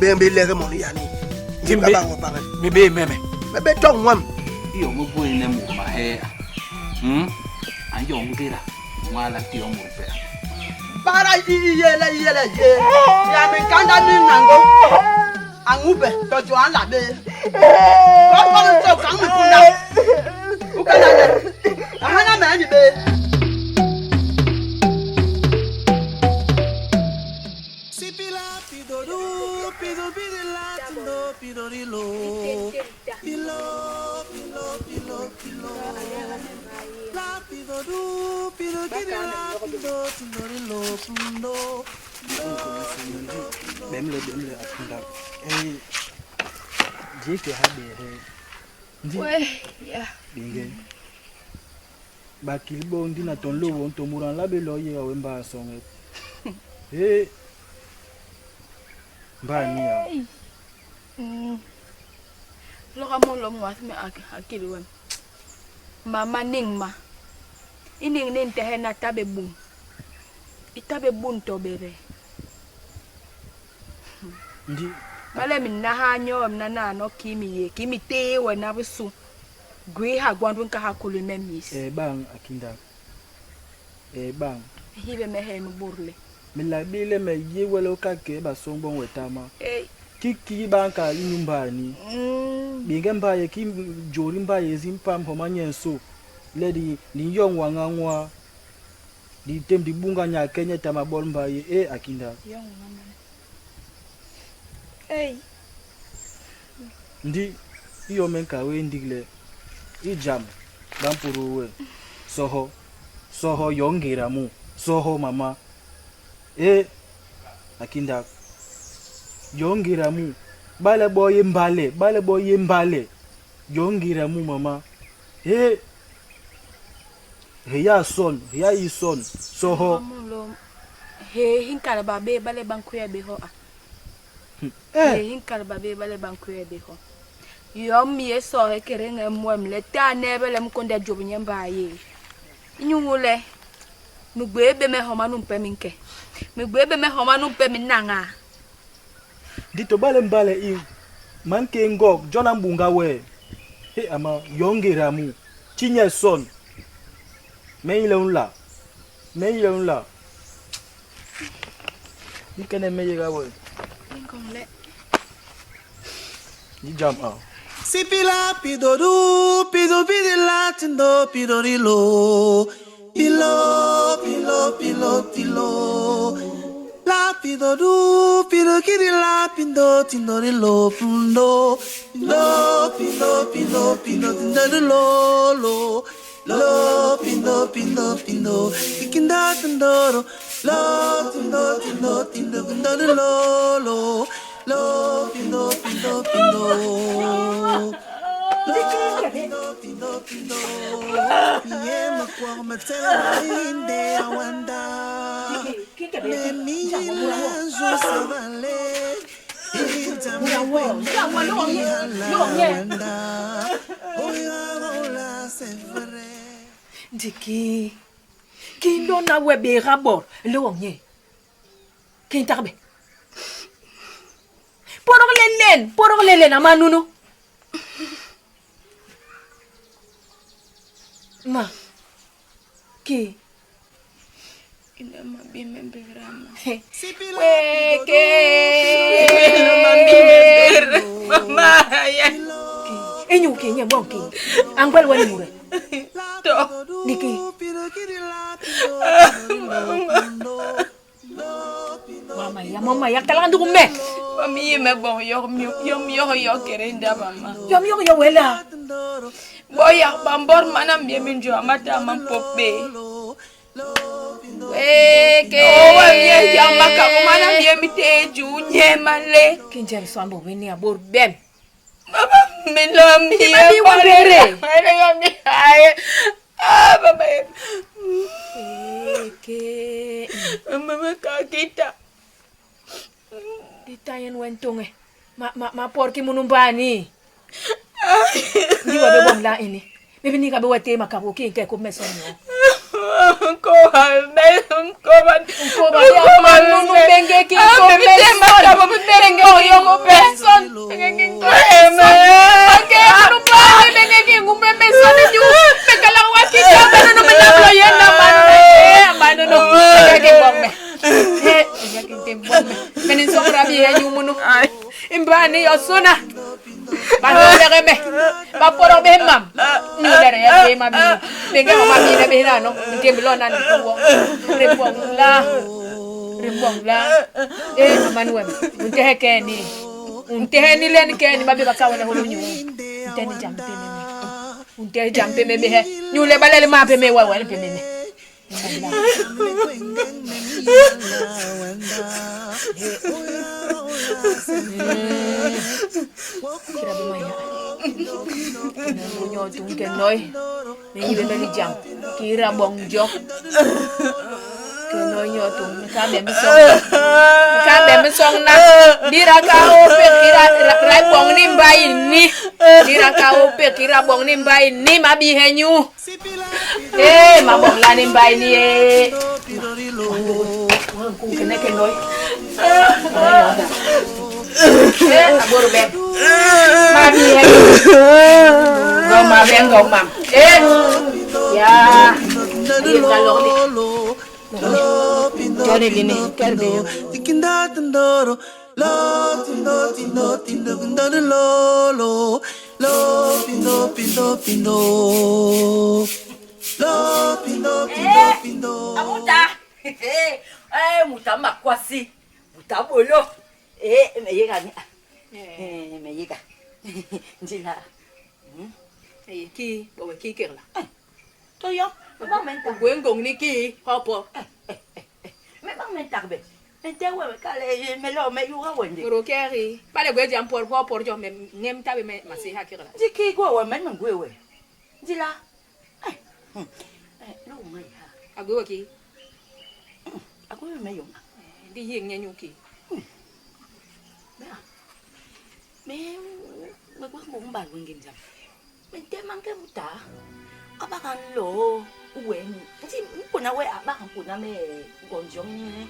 be lere mon yani. Timbe bebe meme. Bebe tong wam. Iyo mo boy ne mo ma he. Anjo ngira. Wala ti o mo pe. Para yele ye. Ya me kanda ni nango. Angube to jo an la be. Ko so kan mi kunda. Ku kana ne. Ahana me ni be. Bemle akunda. Jike habe he. Ouais, ya. Binge. Bakilbo ndi na ton lowo on to muran la be loye o mba songe. Bani ya. Loka mo lo mo asme akili wem. Mama ning ma. Ining nin te hena tabe bun. Itabe bun to bere. Ndi Male min na hanyo na no kimi te we na bisu. Gwe ha gwandu nka hakulu memis. Bang akinda. Bang. Hibe mehe mburle. Mila bile me ye welo ka ke ba songbon wetama. Kiki banka inumba ni. Binge mba ye ki jori mba ye zimpam ho manyenso. Lady ni yong wanganwa. Di tem di bunga nya Kenya tama bol mba ye akinda. Yong mama. Ndi iyo menka we ndigle. Ijam dampuru we. Soho yongira mu. Soho mama. Akinda yongira mu bale boy mbale yongira mu mama ya son soho hinkala babe bale banku ya beho hinkala babe bale banku ya beho yom ye so he kerenga mwemle ta nebele mkonde jobu nyemba ye inyule mugbe me homa no mpe minke mugbe me homa no mpe minanga dito bale mbale i manke ngok jona mbunga we ama yongera mu chinya son meile unla nikene meyega we inkonle ni jam Sipila pidoru pidila tindo pidorilo Pilo La pidoru pidokirila pindo tindorilo pundo Pilo tindorilo Lo pindo Ikinda tindoro Lo tindo tindorilo Lo pindo Yema kwa matela inde awanda Memi lanzo savale Intamwe wanda Oya severe Ndiki Kindo na webe rabor Lewonye Kintarbe Porok lelen amanuno Ma Ki ina mabime mbirama Weke ina mabime mama ya Enyu ki nye bonki Angwel wani mure to Niki Mama ya kalandu kume mami me bon yo kerenda mama Yo wela boya bambor mana minjo amata mampope ke ye ya maka mana miteju nyemale Kinjel swambo weni abor bem baba milami Mami wabere baba Ke mama kakita Ditayen wentonge Ma porki munumbani Ni wabe bom la ini Bibi ni kabe wate makabo ki nke ko mesonyo Imbani yosuna Banole me Baporo be mam Nule ya be mami Benge mama bi na be na no Ndembelo na ndwo Rembong la Amanuem Untehe keni Untehe ni len keni babi bakawa na holu nyu Unteni jampe me Untehe jampe me be he Nyule balele ma pe me wa pe me Kira bemaya. Nyo tungken noi. Ni bemeli jam. Kira bongjok. Keno nyo tung ka be song na. Dira ka ope kira rai bong ni mbai ni. Dira ka ope kira bong ni mbai ni mabi henyu. Mabong la ni mbai ni Kung kena kenoi. Abur be. Mami Gom mam. Ya. Dia kalau ni. Jari ini kerbe. Tikinda tindoro. Lo tindo lo. Lo pindo. Lo pindo. Amuta. Muta makwasi. Muta bolo. Me llega ni. Me llega. Njila. Ki, bawa ki kerla. Toyo. Memang mentak. Gong ni ki, apa? Memang mentak be. Mentak we kale melo me yuga wende. Guru keri. Pale gue jam por jo nem tabe me masih kerla. Jiki gua we men gue we. Njila. Lu mai ha. Aku ki. Aku me yung. Di hing nya nyuki. Me gua mong ba wengin jam. Mentak mang ke muta. Abakan lo. Wen. Ji puna we abakan puna me gonjong ni.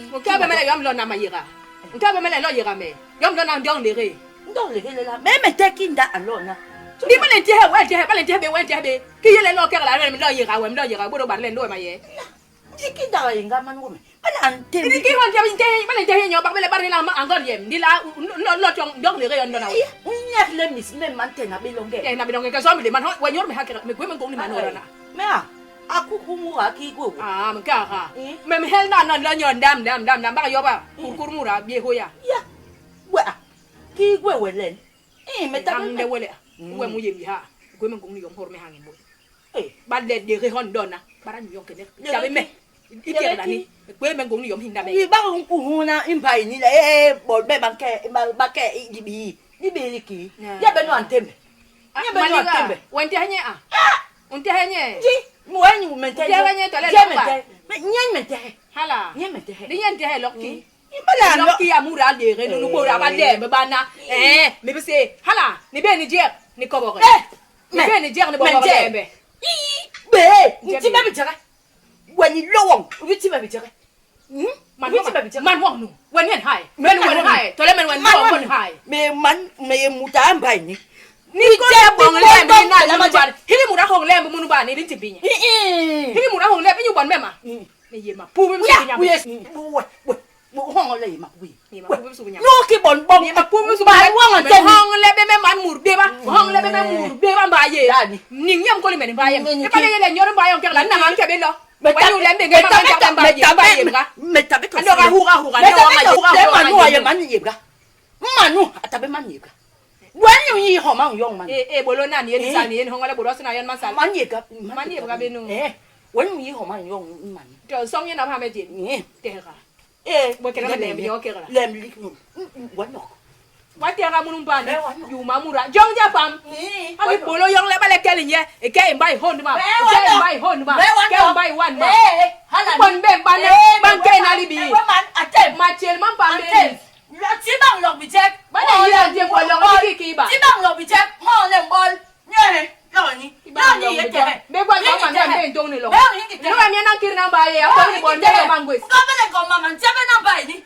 Muka be mele yom lo na mayira. Muka be mele lo yira me. Yom lo na ndong lere. Ndong lere la. Me tekinda alona. Di mele ntehe be we ntehe be. Ki yele lo kerla me lo yira bodo barle ndo maye. Tikinda inga man wo me. Bana ante. Di ki hon ntehe nyo bak mele barle la ma angor yem. Di la lo chong ndong lere yon na. Nyat le mis me mantena bilonge. Ya na bidonge ka so mi man wa nyor me hakira me gwe men gong ni man ora na. Mea, aku kumura ki go. Mengkaka. Mem hel na la nyon dam ba yo ba. Kur mura bi hoya. Ya. Wa. Ki gwe welen. Me ta de wele. Gwe mu yemi ha. Gwe men gong ni yom hor me hangin mo. Ba de re hon dona. Baran yo kene. Jabe me. Ike da ni. Gwe men gong ni yom hinda me. Ba gong ku na impai ni le bol be banke ba ke di bi ki. Ya be no antembe. Ya be no antembe. Wente hanya Unte hanya. Ji, muani mente. Dia hanya tole lomba. Nyen mente. Hala. Nyen mente. Di nyen te lokki. Imbala lokki amura de re no bora ba de me bana. Me be se. Hala, ni be ni jer, ni kobo. Ni be ni jer ni bobo ba be. Be, nti ba bi jara. Wani lowon, witi ba bi jara. Man wong nu. Wen yen hai. Men wen hai. Tole men wen hai. Me muta mbai ni. Ni je bong le bi na la ma jar. Hili mu da hong le mu nu ba ni din ti binya. Hili mu da hong le bi yu bon me ma. Me ye ma. Pu bi su binya. Mu hong le ma wi. Ni ma pu bi su binya. No ki bon bong. Ni ma pu bi su binya. Hong le be me man mur be ba. Hong le be me mur be ba ba ye. Ning yam ko le me ba ye. E pa le le nyor ba yo ke la na man ke be lo. Wa yu le be ge ma ka ba ye ba ye ga. Me tabe ko. Ando ga hu ga. Manu ya man ye ga. Manu atabe man ye ga. Wani yi ho ma yong man. Bolo na ni ni sa ni hong le bolo sna yan man sa. Man ye ga. Man ye ga be nu. Wani yi ho ma yong man. To song yen na pa me ti. Ni te ga. Bo ke na le bi yo ke ga. Lem li. Wani. Wa te ga munun ban. Yu ma mura. Jong ja pam. Ami bolo yong le ba le ke ni e ke mbai hon ma. Ke mbai hon ma. Ke mbai wan ma. Bon be ban ban ke na li bi. Ma chel man pa me. Chỉ bằng lọc bị chết. Bây giờ là chuyện của lọc bị kỳ bà. Chỉ bằng lọc bị chết. Họ lên bol. Nhớ rồi nhỉ. Lo gì vậy trời. Bé quan có mà làm bên trong này lọc. Bé những cái namba ye ko ni bon de mangwes Ko bele ko mama ntiabe namba ni.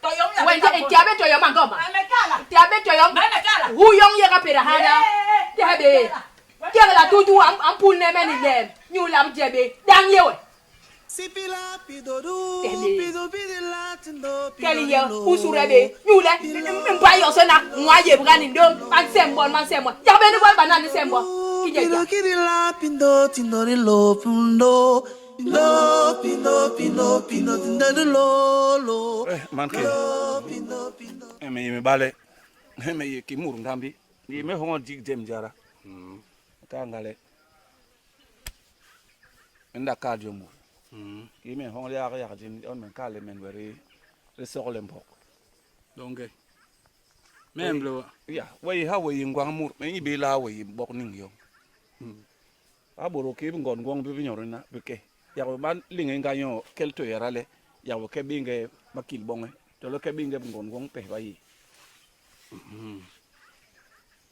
To yong ya. wende tiabe to yo mangoma Amekala. tiabe to yo Amekala. hu yong ye ka pera hana tiabe tiabe la tutu am pul ne meni dem ñu lam tiabe dang yewe keli ye usure be ñu le mpa yo sona mwa ye brani ndom man sembo tiabe ni bol banani sembo kije ja Pindo tindori lo pundo. Lo pindo pindo pindo tindori lo. manke me bale me ki mur ngambi ni me hongo dig dem jara ta ngale enda ka jomu ki me hongo ya jin on men kale men wari re sogle mbok donc même le ya way ha way ngwang mur me ibe la way bok ning yo aboro ki ngon ngong bi nyorina beke ya ban linge ngayo kelto yarale ya wo ke binge makil bonge to lo ke binge ngon ngong pe bayi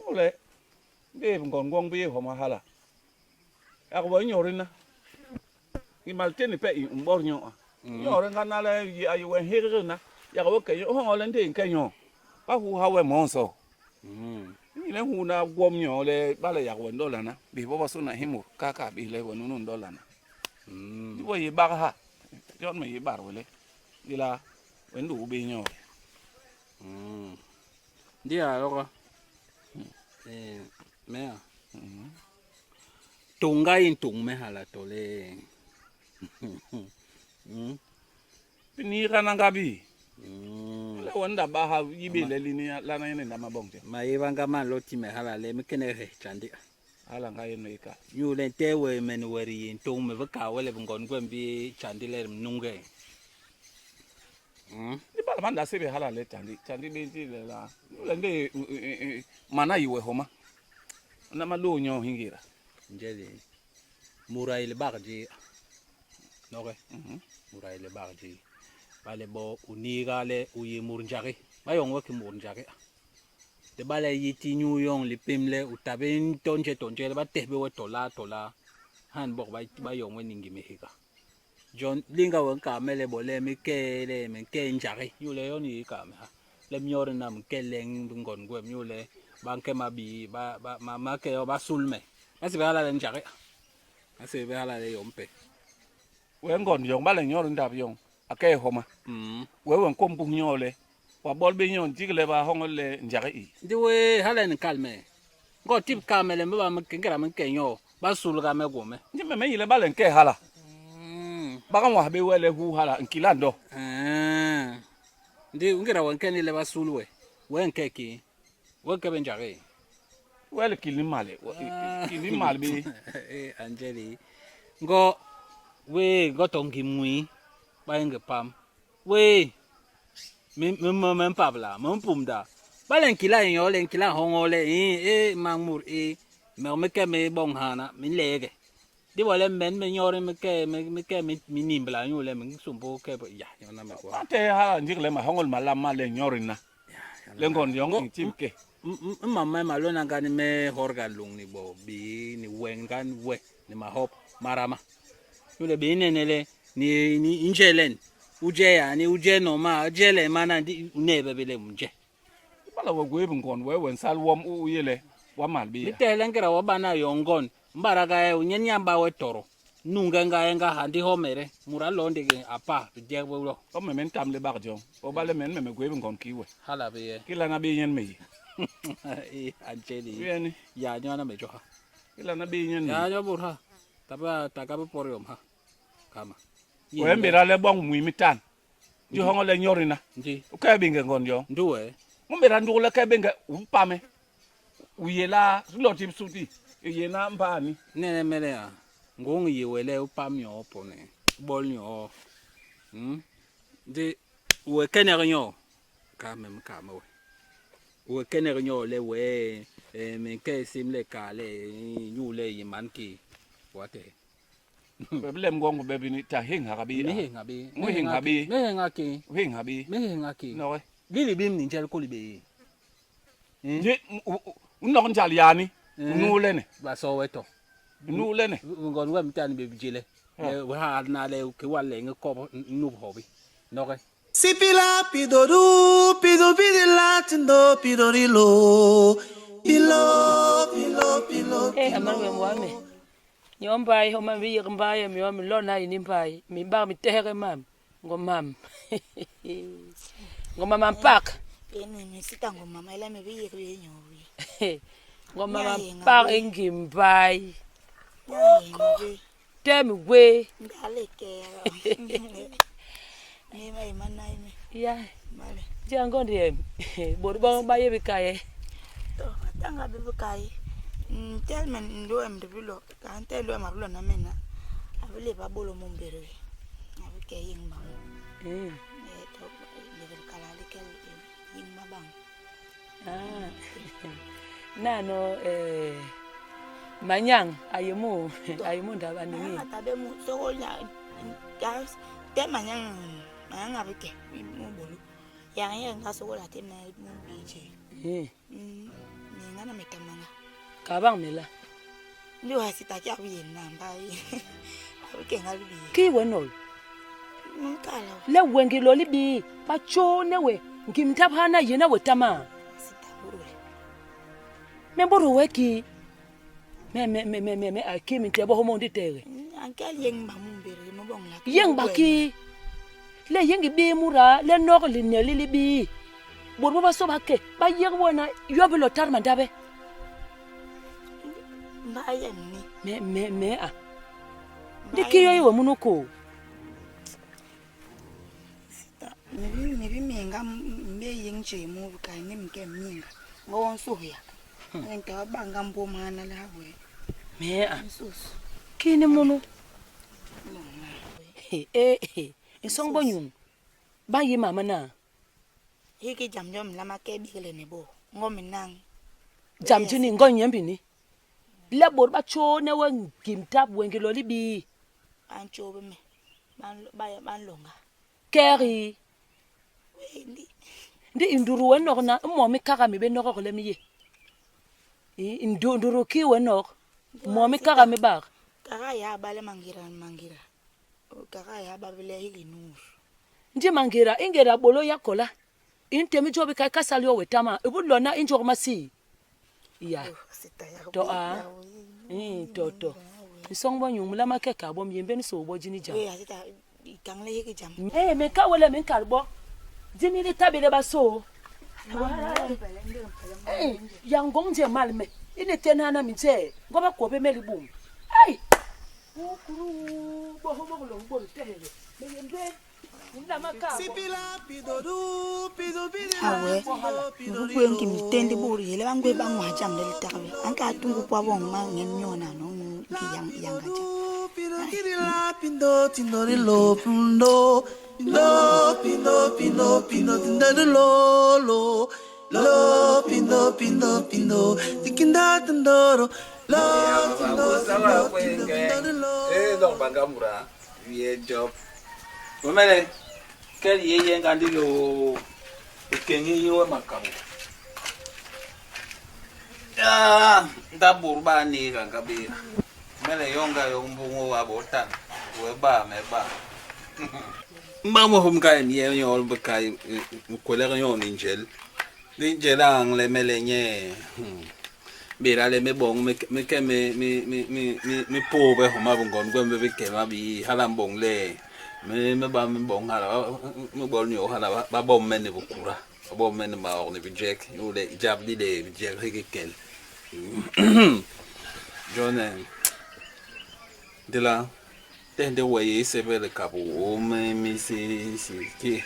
ole be ngon ngong bi ho mahala ya wo nyorina ki malteni pe mbor nyo nyorin kanale ayi we hirina ya wo ke ho ngole ndi kenyo ba hu hawe monso ile hu na gwom nyo le bale ya wo ndola na bi bo so na himur kaka bi le wo nunu ndola na wo yi ba ha yon me yi bar wole dila wendu bi nyo dia lo me tunga in tung me hala to le ni kana ngabi le wanda ba ha yibe le lini la na ene na mabonje ma ibanga man lo time hala le me kene he chandi ala nga yeno ika yu le tewe men wari in tung me vaka wele ngon gwembi chandi le nunge ni bala manda sebe hala le chandi be ti le la le nge mana yiwe homa na malo nyo hingira njeli murai le barji noke murai le barji bale bo uniga le uyi murnjari bayong wa ki murnjari de bale yiti nyu yong le pimle utaben tonje le batebe wa tola han bok bayong wa ningi mehika John linga wa ka mele bole mi ke le men ke njari yule yoni ka me ha le myor na mke leng ngon gwem yule banke mabi ma ke ba sulme asi bala le njari asi bala le yompe we ngon yong bala nyor ndab yong ake homa we won kombu nyole wa bol be nyon tigle ba hongole njari i diwe halen kalme ngo tip kamele mba mkengera mkenyo ba sulga me gome njime me yile bala nke hala bakan wa be wele hu hala nkilando ndi ungira wankeni le basulwe wenke ki wenke benjare wele kilimale kilimale be Angeli ngo we gotongi mui baenge pam we mem pabla mem pumda balen kila yo len kila hongole mamur me ke me bong hana min lege di wala men me nyore me ke mi nimbla nyu le min sumbo ke ya na me ko ate ha njikle ma hongol malama le nyorina le ngon yong timke mama malona ngani me horga lung ni bo bi ni wengan we ni mahop marama yule bi nenele ni injelen uje ya ni uje no ma jele mana ndi nebe bele munje bala wo gwe ngon we wen sal wom u yele wa mal bi bitele ngera wa bana yongon mbaraga unyenya mba we toro nunga nga handi homere muralo ndege apa bidye wo o me men tamle barjo o bale men me gwe ngon kiwe hala be kila na bi yen me Angeli yeni ya nyona mejo ha kila na bi yen ya yo burha taba takabe poriom ha kama we mbira le bong mu mitan di hongole nyorina ndi ka binge ngon yo nduwe mbira ndule ka binge upame uyela lo tip suti yena mbani nene mele ya ngongi yiwele upamyo opone bolnyo ndi we kenerenyo kame mkama we kenerenyo le we menke simle kale nyule yimanki wate beble ngongo bebini ta hinga gabi mehenga be mehenga bi mehenga ki hinga bi mehenga ki no we lili bim ni njel ko libe je unno njal yani nulene ba so weto nulene ngon we mtani be bijile we ha na le ke wa le nge ko nu ho bi no ke Sipila pidoru, pido pidila tindo pidorilo. Pilo. Amar me nyomba ai homa bi yamba ya mi mi lona ini mbai mi ba mi tere mam ngomam ngomam pak ni sita ngomama ila me bi yeke nyowi ngomam pak ngimbai temi we ndale ke ni mai manai me ya male jango ndiem bodu ba ba ye bikaye to tanga bi bikaye tel men ndo em de bilo kan tel lo ma bilo na mena abile ba bolo mombere abike yin ba to le kala le kel yin ma bang nano manyang ayemu ndaba nini atabe mu so ya gas te manyang abike mu bolo ya nga so la te na mu bije ni ngana metamanga kabang mela ndio hasita cha bi na mbai abike ngali bi ki wenol nkala le wengi lo libi pacho newe ngimtaphana yena wetama sitaburule memboro weki me akimi ntebo homo nditere ankali yeng mamumbere mo bong la yeng baki le yengi bi mura le nok lineli libi borbo ba so bakke ba yeng wona yobelo tarma ndabe mbaya ni me a ndikiyo yiwe munuko Maybe menga mbe yengje mu ka ni mke minga ngon suya nta banga mbomana lawe me a kini munu isongbo nyung ba yi mama na hiki jamjom lama ke bigele ne bo ngominang jamjini ngonyembi ni le bor ba cho ne wen gimtap wengilo libi ancho be me ban longa keri ndi induru wenok na momi kaka mi be noko kole miye induru ki wenok momi kaka mi bag kaka ya bale mangira kaka ya babele hili nur ndi mangira ingera bolo yakola intemi jobi kai kasalyo wetama ibulona injo masi ya to a to isongbo nyumula makeka bom yembe ni so bojini jam ikangle hiki jam me ka wala men kalbo jini li tabele baso yangonje malme ine tenana minje ngoba kobe meli bum ai ukuru bo homo lo bo tele me yembe Sipila pidoru, pido awe ngwe ngi mitendi buri hele bangwe bangwa jam le tabe anka tungu kwa bonga ngenyona no ngi yanga ja pindo tindori lo pindo tindori lo pindo tikinda tindoro lo pindo dong bangamura ye job Omele, keli yeye ngandilo ukenyi yiwe makamu. Ndaburu ba ni kangabira. Mele yonga yombungo wa botan. Weba meba. Mamo humka ni yol bekai kolera yon ninjel. Ninjel ang le mele nye. Bira le me bong me pobe homa bongon gwembe beke mabi halambong le. Me ba me bong hala me bol nyo hala ba bom men ni bukura bom men ma on ni bijek yo le jab di le bijek hekel jonen de la de way se ve le capo o me mi si ki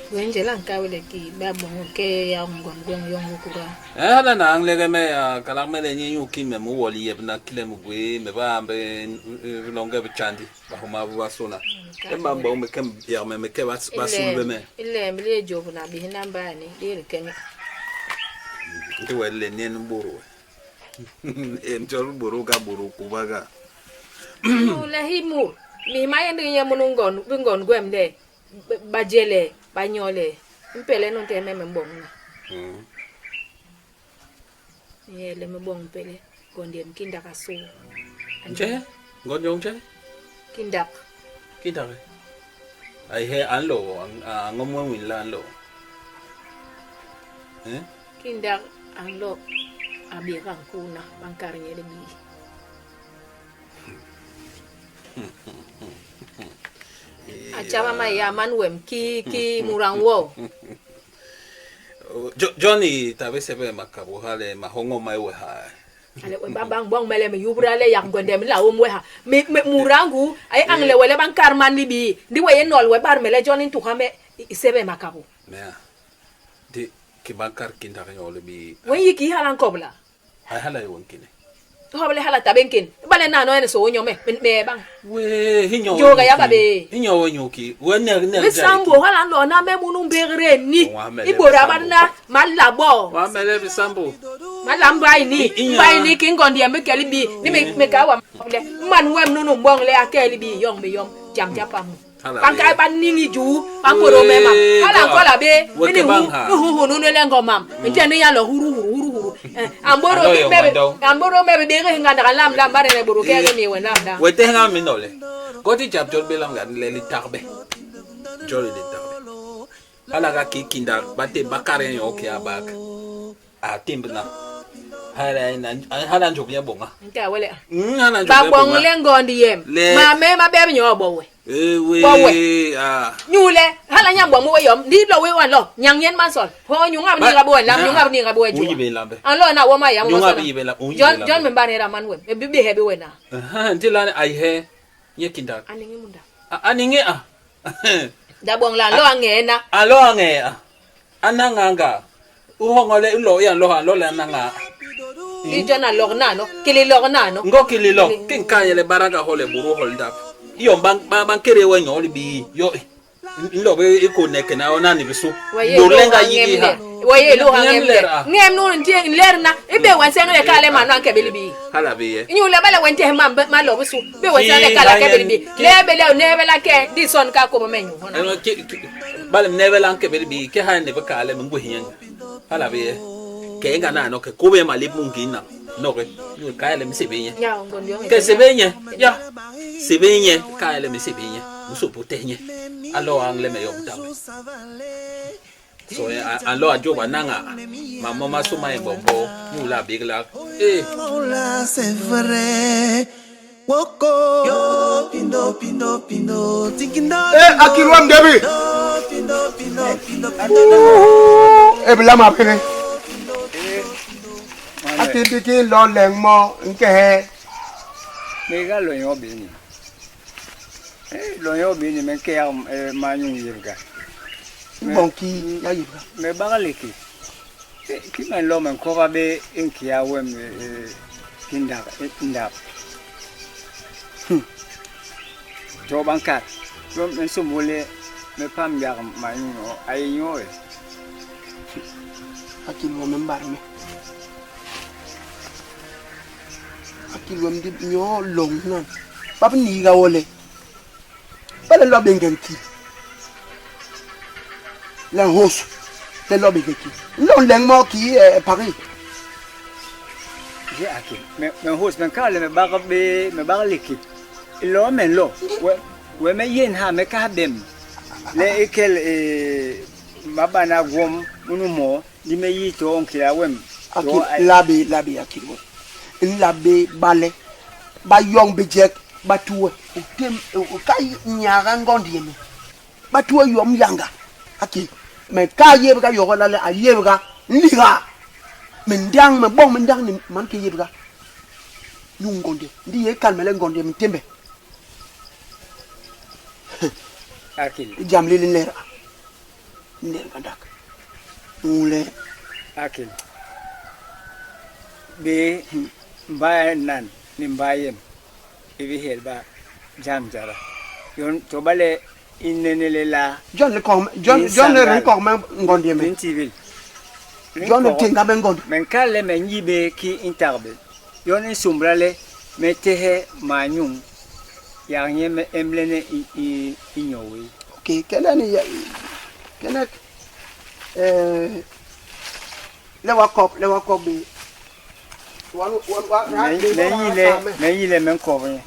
Wenje lang ka wala ki babong ke yang gongong yang kura. Hala na ang lege me kalak me le nyi yuki me mu woli yeb na kile mu bwe me ba ambe longa be chandi ba homa ba sona. E ba mbo me kem ya me ke ba sulbe me. Ile mle jobu na bi namba ni dire ken. Ndi wele nen buru. Em jor buru ga buru kubaga. La himu mi ma ndi ya munungon bingon gwem de bajele banyole mpele no teme mbonga le me bon pele gondiem kinda ka so Che, ngon yong che. kinda Kita ke. Ai he an lo ngom ngom win la an lo. kinda an lo abi kan kuna bankarnya de bi Achama maya manwem ki murang wo Johnny tabe sebe makabo hale mahongo mai we ha. ale we babang bong mele me yubra le yak gondem la wo we ha me murangu ay angle wele bankar man ni bi ndi we nol we bar mele Johnny tu kame sebe makabo Mea. Di ki bankar kinda ka yole bi. wen yiki halan kobla Ai hala yon kine. hobale hala tabenkin bale na no ene so onyo me bang We hinyo. Joga ya babe. Hinyo wonyo ki. We ne. Bisambo hala ndo na me munu mbegre ni. Ibora barna malabo. Wa mele bisambo. Malamba ini. Bai ni kingondi ambe kelibi. Ni me ka wa man wem nunu mbong le akeli bi yong be yong jam japam. Pankai ban ningi ju, pankoro mema. Hala kola be. Ni hu nunu le ngomam. Ntene ya lo huru. Amboro mebe de nganda lam bare ne buru kege mi wena da. We te nga mi nole. Goti jab jol belam ga le tarbe. Jol le tarbe. Ala ga ki kinda bate bakare yo ke abak. A timbna. Hala njob ya bonga. Nka wele. Hala njob. Ba bong le ngondi yem. Ma me ma be nyo bowe. We Nyule hala nyambo mo yom ndi lo we wan lo nyang yen man sol ho nyunga ni ga bo lam nyunga ni ga bo ju an lo na wo ma yam mo John me bane ra man we be be hebe we na ndila ai he ye kinda aningi munda aningi da bong la lo angena alo ange ananganga uhongole lo ya lo la nanga ni jona lo na no kili lo na no ngo kili lo kinkanye le baraka hole buru holda yo bang kere we nyoli bi yo lo be iko nek na ona ni bisu dolenga yigi ha waye lo hangem ngem no ntie lerna ibe wan sengre kale manu anke belibi hala be ye inyu le bale wente ma lo bisu be wan sengre kala ke belibi lebe le nebe la ke di son ka ko menyu hona bale nebe la anke belibi ke ha ne be kale mungu hiyen hala be ye ke nga na no ke ko be mali mungina no ke yo kale mi sebenye ya ngondo ke sebenye ya sebenye kale mi sebenye muso potenye alo angle me yom tawe so alo ajoba nanga mama masuma embombo mula bigla Hola, c'est vrai. Woko. Yo, pindo. Tikindo. Akilwam Debi. Pindo. Ebla ma pere. Atitiki lo lengmo nke. Mega lo yo bini. Lo yo bini me ke manyu yirga. Bonki ya yirga. Me bagaleki. Ki man lo man ko be inki ya wem kinda. Jo bankat. Jo men sumule me pam ya manyu ayo. Akilwam mbarme. Akilwam di nyo long nan. Papa ni ga wole. Bale lo bengenti. La hos. Le lo bengenti. Lo lengmo ki Paris. Je akil. Me hos men kale me bagaleki. Lo men lo. We me yen ha me ka dem. Le ekel mabana gom unumo di me yito onki ya wem. Akil labi akilwo. Labe bale ba yong bejek ba tuwe tem kai nyaga ngondi yeme ba tuwe yom yanga akil me ka yebga yogola le ayebga liga mendang me bong mendang ni man ke yebga nungonde ndi ye kalmele ngonde mtembe akil jamli lera nder kandak ule akil be mbaya nan ni mbayem ibi helba jam jara yon to bale inenele la John le record man ngondi me civil John le tinga ben ngondi men kale men yibe ki interbe yon sumbrale metehe manyum yanye me emlene inyowe okay kelani le wakop be Mais il est même couvert.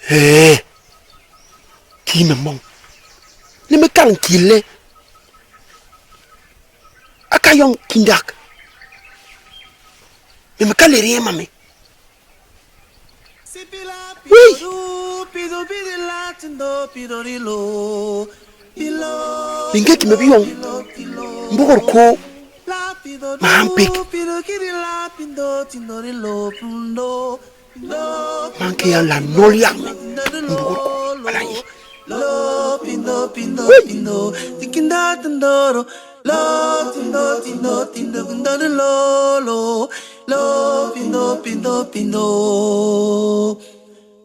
Eh, qui me manque? Ne me calme qu'il est. Akayong kindak. Ne me calme rien, maman. Oui. Lingue qui me bion. Mboko. Mahampik. Manque à la noliam. Mboko. Alaye. Lo pindo pindo tikinda tindoro lo tindo tindo tindo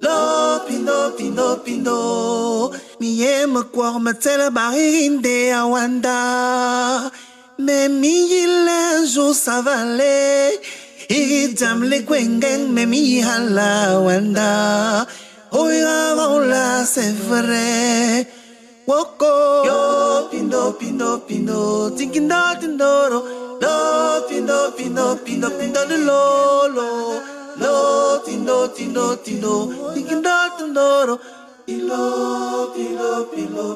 lo pindo pindo mi yema kwa matela bahinde awanda me mi yile jo savale itam le kwengen me mi hala wanda oiga hola c'est vrai woko yo pindo tikinda tindoro lo pindo de lo tindo tikinda tindoro ilo pilo